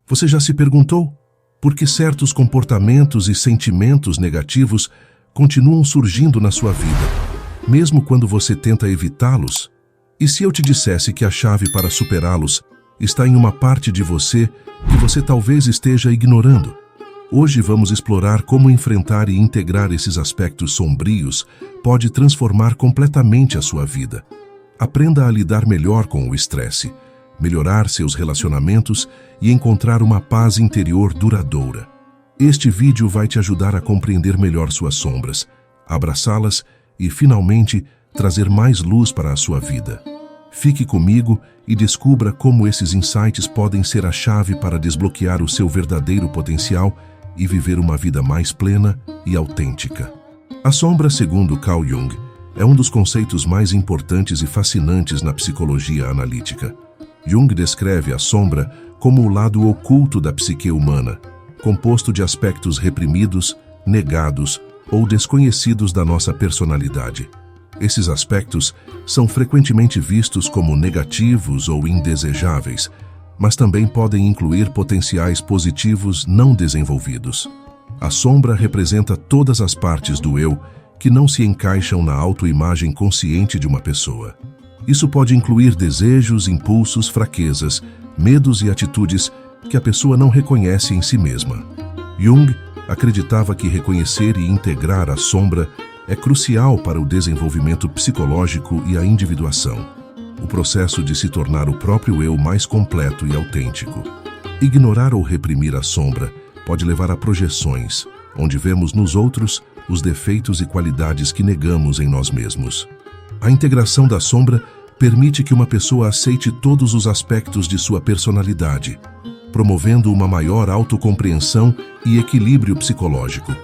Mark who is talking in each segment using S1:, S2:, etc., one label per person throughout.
S1: Você já se perguntou por que certos comportamentos e sentimentos negativos continuam surgindo na sua vida, mesmo quando você tenta evitá-los? E se eu te dissesse que a chave para superá-los está em uma parte de você que você talvez esteja ignorando? Hoje vamos explorar como enfrentar e integrar esses aspectos sombrios pode transformar completamente a sua vida. Aprenda a lidar melhor com o estresse, melhorar seus relacionamentos e encontrar uma paz interior duradoura. Este vídeo vai te ajudar a compreender melhor suas sombras, abraçá-las e, finalmente, trazer mais luz para a sua vida. Fique comigo e descubra como esses insights podem ser a chave para desbloquear o seu verdadeiro potencial e viver uma vida mais plena e autêntica. A sombra, segundo Carl Jung, é um dos conceitos mais importantes e fascinantes na psicologia analítica. Jung descreve a sombra como o lado oculto da psique humana, composto de aspectos reprimidos, negados ou desconhecidos da nossa personalidade. Esses aspectos são frequentemente vistos como negativos ou indesejáveis, mas também podem incluir potenciais positivos não desenvolvidos. A sombra representa todas as partes do eu que não se encaixam na autoimagem consciente de uma pessoa. Isso pode incluir desejos, impulsos, fraquezas, medos e atitudes que a pessoa não reconhece em si mesma. Jung acreditava que reconhecer e integrar a sombra é crucial para o desenvolvimento psicológico e a individuação, o processo de se tornar o próprio eu mais completo e autêntico. Ignorar ou reprimir a sombra pode levar a projeções, onde vemos nos outros os defeitos e qualidades que negamos em nós mesmos. A integração da sombra permite que uma pessoa aceite todos os aspectos de sua personalidade, promovendo uma maior autocompreensão e equilíbrio psicológico.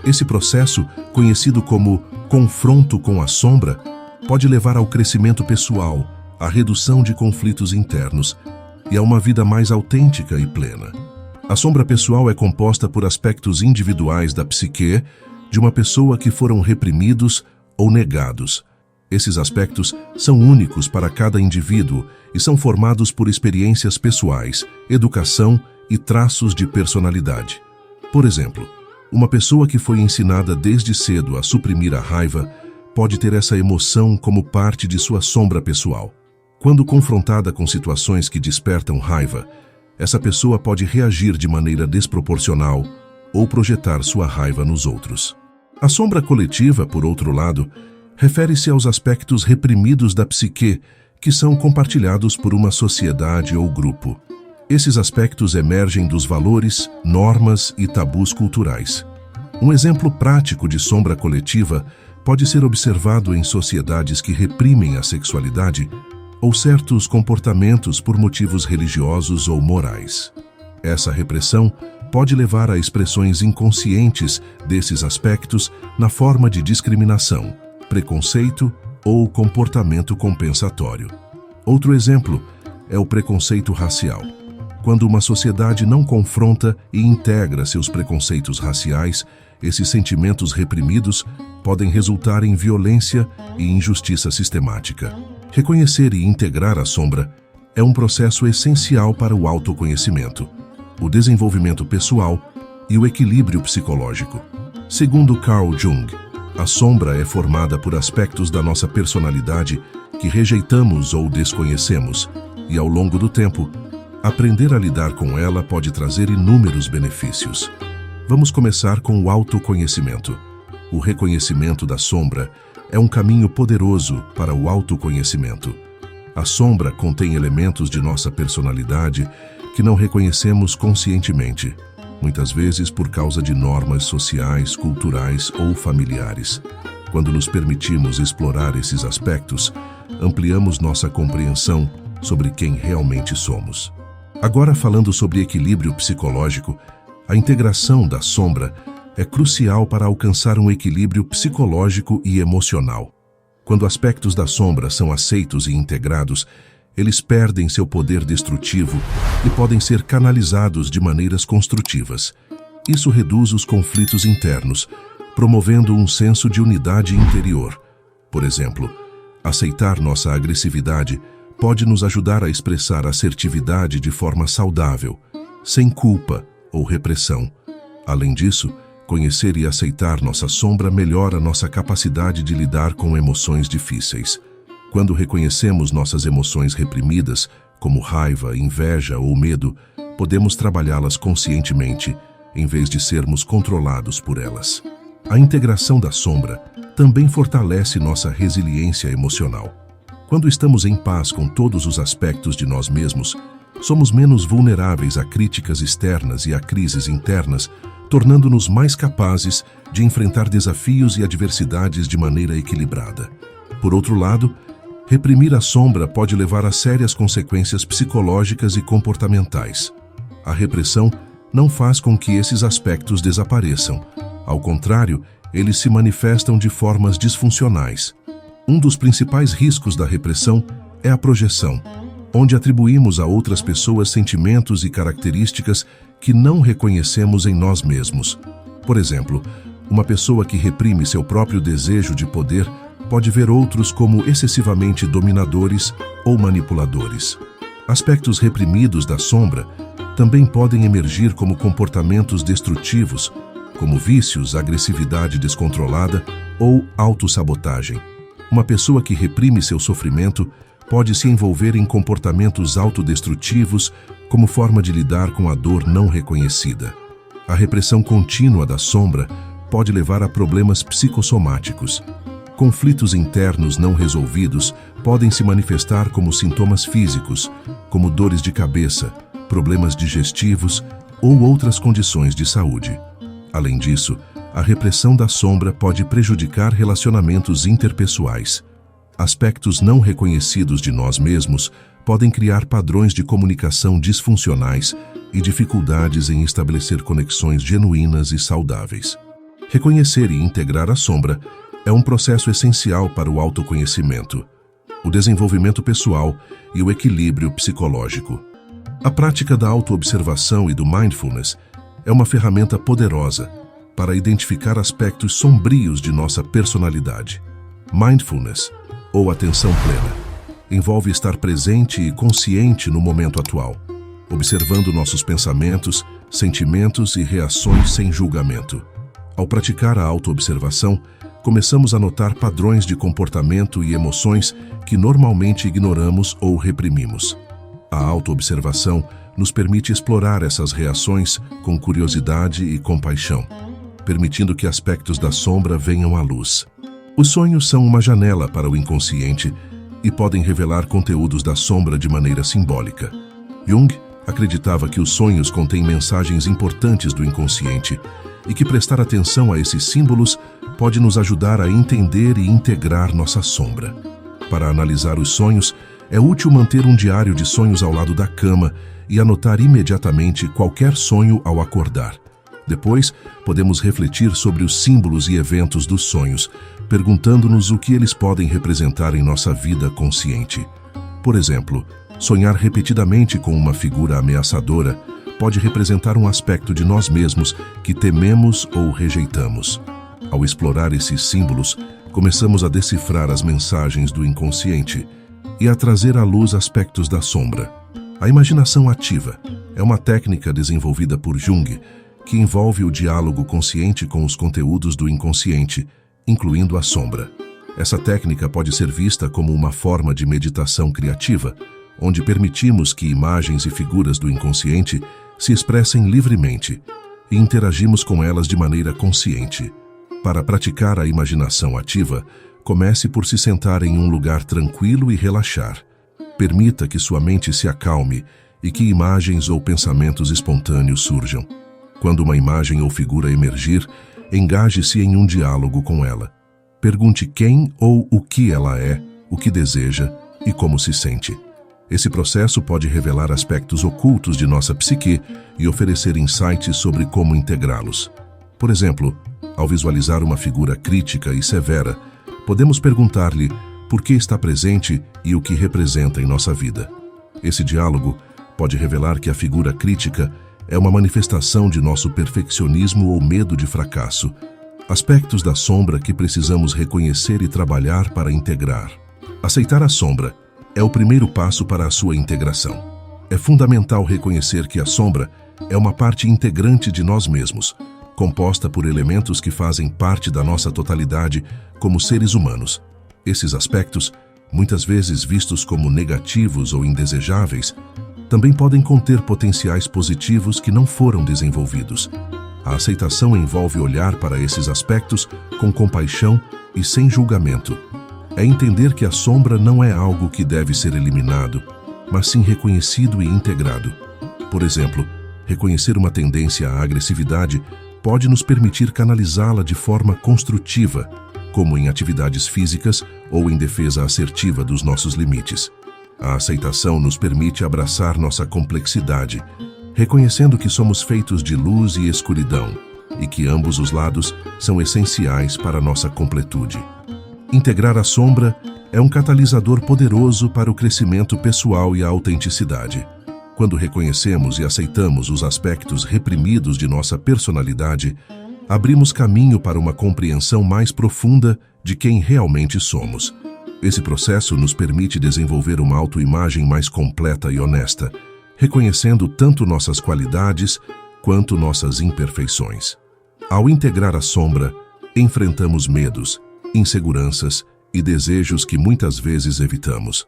S1: Esse processo, conhecido como confronto com a sombra, pode levar ao crescimento pessoal, à redução de conflitos internos e a uma vida mais autêntica e plena. A sombra pessoal é composta por aspectos individuais da psique de uma pessoa que foram reprimidos ou negados. Esses aspectos são únicos para cada indivíduo e são formados por experiências pessoais, educação e traços de personalidade. Por exemplo, uma pessoa que foi ensinada desde cedo a suprimir a raiva pode ter essa emoção como parte de sua sombra pessoal. Quando confrontada com situações que despertam raiva, essa pessoa pode reagir de maneira desproporcional ou projetar sua raiva nos outros. A sombra coletiva, por outro lado, refere-se aos aspectos reprimidos da psique que são compartilhados por uma sociedade ou grupo. Esses aspectos emergem dos valores, normas e tabus culturais. Um exemplo prático de sombra coletiva pode ser observado em sociedades que reprimem a sexualidade ou certos comportamentos por motivos religiosos ou morais. Essa repressão pode levar a expressões inconscientes desses aspectos na forma de discriminação, preconceito ou comportamento compensatório. Outro exemplo é o preconceito racial. Quando uma sociedade não confronta e integra seus preconceitos raciais, esses sentimentos reprimidos podem resultar em violência e injustiça sistemática. Reconhecer e integrar a sombra é um processo essencial para o autoconhecimento, o desenvolvimento pessoal e o equilíbrio psicológico. Segundo Carl Jung, a sombra é formada por aspectos da nossa personalidade que rejeitamos ou desconhecemos, e ao longo do tempo, aprender a lidar com ela pode trazer inúmeros benefícios. Vamos começar com o autoconhecimento. O reconhecimento da sombra é um caminho poderoso para o autoconhecimento. A sombra contém elementos de nossa personalidade que não reconhecemos conscientemente, muitas vezes por causa de normas sociais, culturais ou familiares. Quando nos permitimos explorar esses aspectos, ampliamos nossa compreensão sobre quem realmente somos. Agora, falando sobre equilíbrio psicológico, a integração da sombra é crucial para alcançar um equilíbrio psicológico e emocional. Quando aspectos da sombra são aceitos e integrados, eles perdem seu poder destrutivo e podem ser canalizados de maneiras construtivas. Isso reduz os conflitos internos, promovendo um senso de unidade interior. Por exemplo, aceitar nossa agressividade pode nos ajudar a expressar assertividade de forma saudável, sem culpa ou repressão. Além disso, conhecer e aceitar nossa sombra melhora nossa capacidade de lidar com emoções difíceis. Quando reconhecemos nossas emoções reprimidas, como raiva, inveja ou medo, podemos trabalhá-las conscientemente, em vez de sermos controlados por elas. A integração da sombra também fortalece nossa resiliência emocional. Quando estamos em paz com todos os aspectos de nós mesmos, somos menos vulneráveis a críticas externas e a crises internas, tornando-nos mais capazes de enfrentar desafios e adversidades de maneira equilibrada. Por outro lado, reprimir a sombra pode levar a sérias consequências psicológicas e comportamentais. A repressão não faz com que esses aspectos desapareçam. Ao contrário, eles se manifestam de formas disfuncionais. Um dos principais riscos da repressão é a projeção, onde atribuímos a outras pessoas sentimentos e características que não reconhecemos em nós mesmos. Por exemplo, uma pessoa que reprime seu próprio desejo de poder pode ver outros como excessivamente dominadores ou manipuladores. Aspectos reprimidos da sombra também podem emergir como comportamentos destrutivos, como vícios, agressividade descontrolada ou autossabotagem. Uma pessoa que reprime seu sofrimento pode se envolver em comportamentos autodestrutivos como forma de lidar com a dor não reconhecida. A repressão contínua da sombra pode levar a problemas psicossomáticos. Conflitos internos não resolvidos podem se manifestar como sintomas físicos, como dores de cabeça, problemas digestivos ou outras condições de saúde. Além disso, a repressão da sombra pode prejudicar relacionamentos interpessoais. Aspectos não reconhecidos de nós mesmos podem criar padrões de comunicação disfuncionais e dificuldades em estabelecer conexões genuínas e saudáveis. Reconhecer e integrar a sombra é um processo essencial para o autoconhecimento, o desenvolvimento pessoal e o equilíbrio psicológico. A prática da autoobservação e do mindfulness é uma ferramenta poderosa para identificar aspectos sombrios de nossa personalidade. Mindfulness, ou atenção plena, envolve estar presente e consciente no momento atual, observando nossos pensamentos, sentimentos e reações sem julgamento. Ao praticar a autoobservação, começamos a notar padrões de comportamento e emoções que normalmente ignoramos ou reprimimos. A autoobservação nos permite explorar essas reações com curiosidade e compaixão, permitindo que aspectos da sombra venham à luz. Os sonhos são uma janela para o inconsciente e podem revelar conteúdos da sombra de maneira simbólica. Jung acreditava que os sonhos contêm mensagens importantes do inconsciente e que prestar atenção a esses símbolos pode nos ajudar a entender e integrar nossa sombra. Para analisar os sonhos, é útil manter um diário de sonhos ao lado da cama e anotar imediatamente qualquer sonho ao acordar. Depois, podemos refletir sobre os símbolos e eventos dos sonhos, perguntando-nos o que eles podem representar em nossa vida consciente. Por exemplo, sonhar repetidamente com uma figura ameaçadora pode representar um aspecto de nós mesmos que tememos ou rejeitamos. Ao explorar esses símbolos, começamos a decifrar as mensagens do inconsciente e a trazer à luz aspectos da sombra. A imaginação ativa é uma técnica desenvolvida por Jung que envolve o diálogo consciente com os conteúdos do inconsciente, incluindo a sombra. Essa técnica pode ser vista como uma forma de meditação criativa, onde permitimos que imagens e figuras do inconsciente se expressem livremente e interagimos com elas de maneira consciente. Para praticar a imaginação ativa, comece por se sentar em um lugar tranquilo e relaxar. Permita que sua mente se acalme e que imagens ou pensamentos espontâneos surjam. Quando uma imagem ou figura emergir, engaje-se em um diálogo com ela. Pergunte quem ou o que ela é, o que deseja e como se sente. Esse processo pode revelar aspectos ocultos de nossa psique e oferecer insights sobre como integrá-los. Por exemplo, ao visualizar uma figura crítica e severa, podemos perguntar-lhe por que está presente e o que representa em nossa vida. Esse diálogo pode revelar que a figura crítica é uma manifestação de nosso perfeccionismo ou medo de fracasso, aspectos da sombra que precisamos reconhecer e trabalhar para integrar. Aceitar a sombra é o primeiro passo para a sua integração. É fundamental reconhecer que a sombra é uma parte integrante de nós mesmos, composta por elementos que fazem parte da nossa totalidade como seres humanos. Esses aspectos, muitas vezes vistos como negativos ou indesejáveis, também podem conter potenciais positivos que não foram desenvolvidos. A aceitação envolve olhar para esses aspectos com compaixão e sem julgamento. É entender que a sombra não é algo que deve ser eliminado, mas sim reconhecido e integrado. Por exemplo, reconhecer uma tendência à agressividade pode nos permitir canalizá-la de forma construtiva, como em atividades físicas ou em defesa assertiva dos nossos limites. A aceitação nos permite abraçar nossa complexidade, reconhecendo que somos feitos de luz e escuridão, e que ambos os lados são essenciais para nossa completude. Integrar a sombra é um catalisador poderoso para o crescimento pessoal e a autenticidade. Quando reconhecemos e aceitamos os aspectos reprimidos de nossa personalidade, abrimos caminho para uma compreensão mais profunda de quem realmente somos. Esse processo nos permite desenvolver uma autoimagem mais completa e honesta, reconhecendo tanto nossas qualidades quanto nossas imperfeições. Ao integrar a sombra, enfrentamos medos, inseguranças e desejos que muitas vezes evitamos.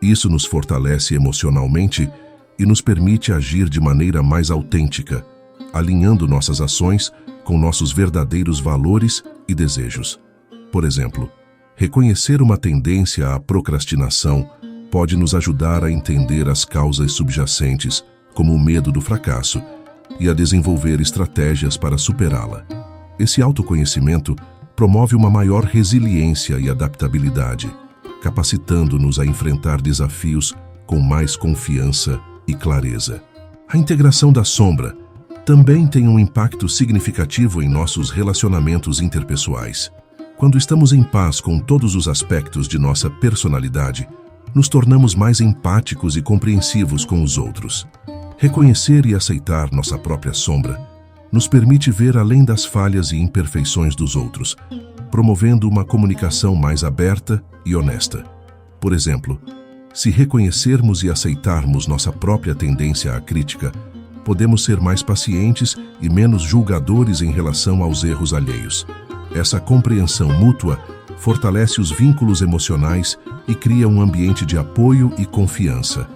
S1: Isso nos fortalece emocionalmente e nos permite agir de maneira mais autêntica, alinhando nossas ações com nossos verdadeiros valores e desejos. Por exemplo, reconhecer uma tendência à procrastinação pode nos ajudar a entender as causas subjacentes, como o medo do fracasso, e a desenvolver estratégias para superá-la. Esse autoconhecimento promove uma maior resiliência e adaptabilidade, capacitando-nos a enfrentar desafios com mais confiança e clareza. A integração da sombra também tem um impacto significativo em nossos relacionamentos interpessoais. Quando estamos em paz com todos os aspectos de nossa personalidade, nos tornamos mais empáticos e compreensivos com os outros. Reconhecer e aceitar nossa própria sombra nos permite ver além das falhas e imperfeições dos outros, promovendo uma comunicação mais aberta e honesta. Por exemplo, se reconhecermos e aceitarmos nossa própria tendência à crítica, podemos ser mais pacientes e menos julgadores em relação aos erros alheios. Essa compreensão mútua fortalece os vínculos emocionais e cria um ambiente de apoio e confiança.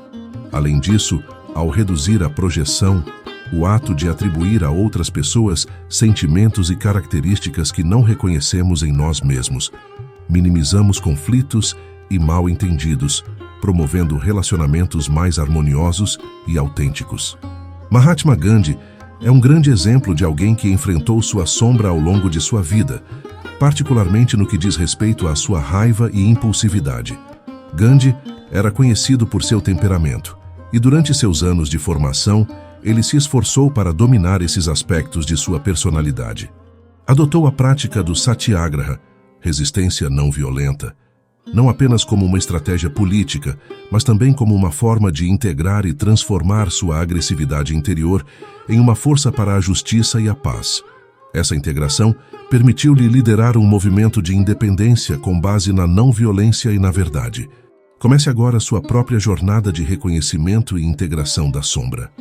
S1: Além disso, ao reduzir a projeção, o ato de atribuir a outras pessoas sentimentos e características que não reconhecemos em nós mesmos, minimizamos conflitos e mal-entendidos, promovendo relacionamentos mais harmoniosos e autênticos. Mahatma Gandhi é um grande exemplo de alguém que enfrentou sua sombra ao longo de sua vida, particularmente no que diz respeito à sua raiva e impulsividade. Gandhi era conhecido por seu temperamento, e durante seus anos de formação, ele se esforçou para dominar esses aspectos de sua personalidade. Adotou a prática do Satyagraha, resistência não violenta, não apenas como uma estratégia política, mas também como uma forma de integrar e transformar sua agressividade interior em uma força para a justiça e a paz. Essa integração permitiu-lhe liderar um movimento de independência com base na não violência e na verdade. Comece agora sua própria jornada de reconhecimento e integração da sombra.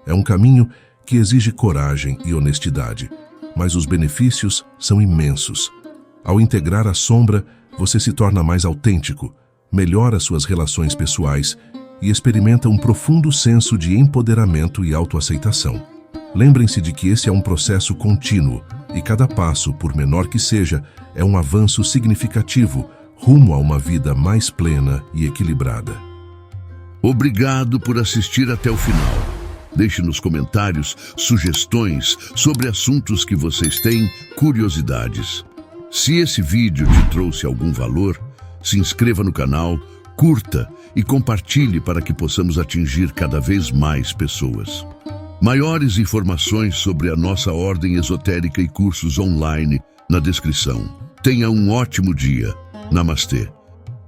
S1: É um caminho que exige coragem e honestidade, mas os benefícios são imensos. Ao integrar a sombra, você se torna mais autêntico, melhora suas relações pessoais e experimenta um profundo senso de empoderamento e autoaceitação. Lembrem-se de que esse é um processo contínuo e cada passo, por menor que seja, é um avanço significativo rumo a uma vida mais plena e equilibrada.
S2: Obrigado por assistir até o final. Deixe nos comentários sugestões sobre assuntos que vocês têm curiosidades. Se esse vídeo te trouxe algum valor, se inscreva no canal, curta e compartilhe para que possamos atingir cada vez mais pessoas. Maiores informações sobre a nossa ordem esotérica e cursos online na descrição. Tenha um ótimo dia. Namastê.